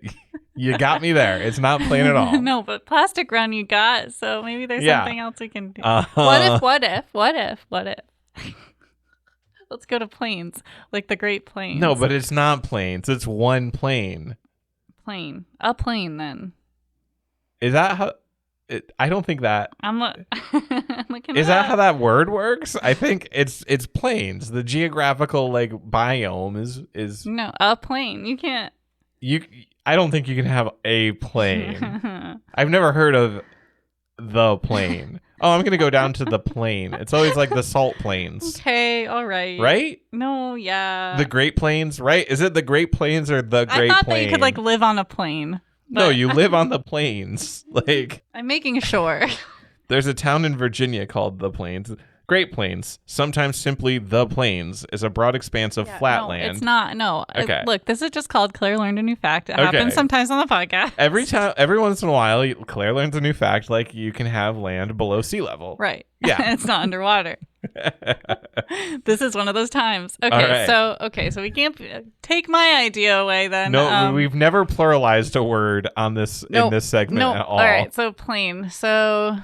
got me there. It's not plain at all. No, but plastic run you got, so maybe there's Yeah. something else we can do. Uh-huh. What if? Let's go to planes, like the Great Plains. No, but it's not planes. It's one plane. Plane. A plane, then. Is that how? I don't think that. I'm looking Is it that up. how that word works? I think it's planes. The geographical like biome is No, a plane. You can't. I don't think you can have a plane. I've never heard of the plane. Oh, I'm gonna go down to the plane. It's always like the salt plains, Okay, all right. right? No, yeah. The Great Plains, right? Is it the Great Plains or the I Great thought Plain? that you could like live on a plane. No, but you live on the plains. Like I'm making sure. there's a town in Virginia called the Plains. Great Plains, sometimes simply the Plains, is a broad expanse of flat no, land. It's not. No. Okay. Look, this is just called Claire Learned a New Fact. It Okay. happens sometimes on the podcast. Every once in a while, Claire learns a new fact, like you can have land below sea level. Right. Yeah. It's not underwater. This is one of those times. Okay, All right. so we can't take my idea away then. No, we've never pluralized a word on this in Nope. this segment no. at all. All right, so plane. So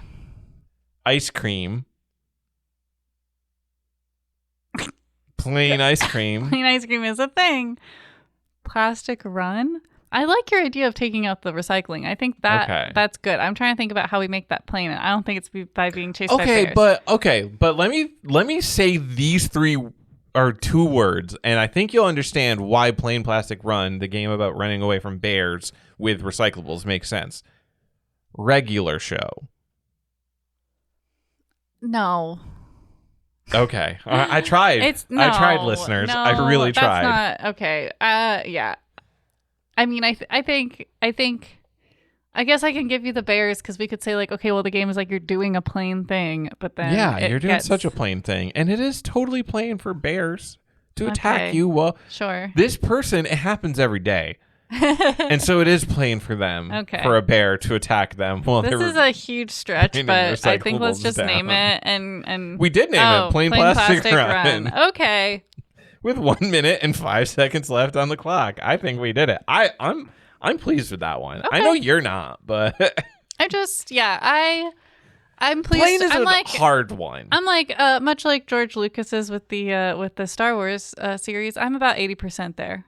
Ice cream. Plain ice cream. plain ice cream is a thing. Plastic run. I like your idea of taking out the recycling. I think that's good. I'm trying to think about how we make that plain. I don't think it's by being chased by bears. But let me say these 3 are 2 words, and I think you'll understand why Plain Plastic Run, the game about running away from bears with recyclables, makes sense. Regular show. No. Okay, I tried. I tried, listeners. No, I really tried. That's not okay. Yeah. I mean, I think I guess I can give you the bears because we could say like, okay, well, the game is like you're doing a plain thing, but then you're doing such a plain thing, and it is totally plain for bears to attack Okay. you. Well, Sure. this person, it happens every day, and so it is plain for them for a bear to attack them. Well, this is a huge stretch, bringing but I think let's recyclables just name down. it and We did name it Plain Plastic Run. Okay. With 1 minute and 5 seconds left on the clock. I think we did it. I'm pleased with that one. I know you're not, but I'm pleased. Plain is I'm a like hard one. I'm like much like George Lucas's with the Star Wars series. I'm about 80% there.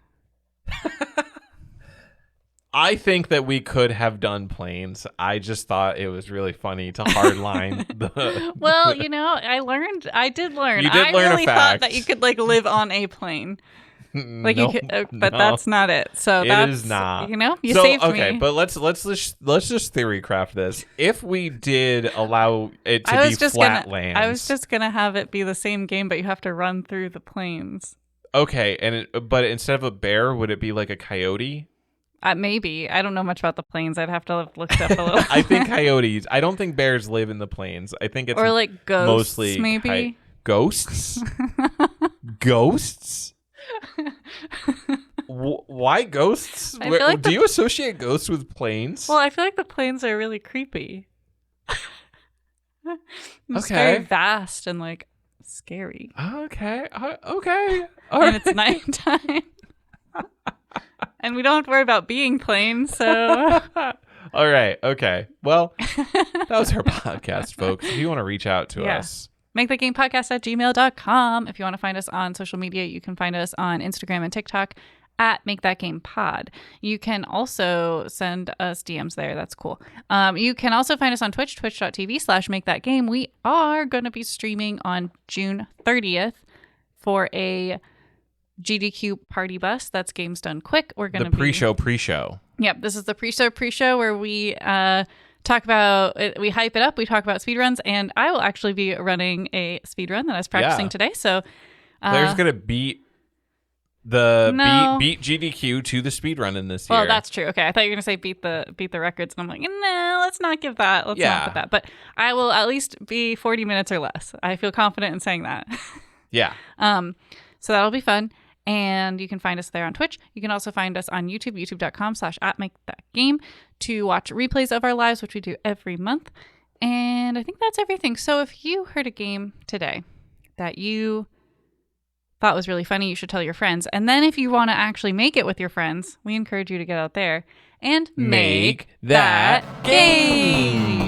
I think that we could have done planes. I just thought it was really funny to hardline the. Well, I did learn. You did learn a really thought fact. that you could like live on a plane. Like No, you could, but no. that's not it. So It that's is not. you So, saved okay, me. but let's just theory craft this. If we did allow it to I be was just flat gonna lands, I was just gonna have it be the same game, but you have to run through the plains. okay, but instead of a bear, would it be like a coyote? Maybe. I don't know much about the plains. I'd have to have looked up a little. I think coyotes. I don't think bears live in the plains. I think it's or like ghosts, mostly maybe. ghosts. Ghosts. Why ghosts? I feel like Do you associate ghosts with planes? Well, I feel like the plains are really creepy. It's Okay. very vast and like scary. Okay. Okay. All And right. it's nighttime. And we don't have to worry about being plain, so All right. Okay. Well, that was our podcast, folks. If you want to reach out to Yeah. us, makethatgamepodcast@gmail.com. If you want to find us on social media, you can find us on Instagram and TikTok at makethatgamepod. You can also send us DMs there. That's cool. You can also find us on Twitch, twitch.tv/makethatgame. We are going to be streaming on June 30th for a GDQ party bus. That's Games Done Quick. We're going the to pre-show. Yep, this is the pre-show where we talk about we hype it up. We talk about speedruns, and I will actually be running a speedrun that I was practicing today. So Claire's gonna beat the No. beat GDQ to the speedrun in this year. well, that's true. Okay, I thought you were gonna say beat the records, and I'm like, no, let's not give that. Let's not put that. But I will at least be 40 minutes or less. I feel confident in saying that. Yeah. So that'll be fun. And you can find us there on Twitch. You can also find us on YouTube, youtube.com/@makethatgame to watch replays of our lives, which we do every month. And I think that's everything. So if you heard a game today that you thought was really funny, you should tell your friends. And then if you want to actually make it with your friends, we encourage you to get out there and Make that game.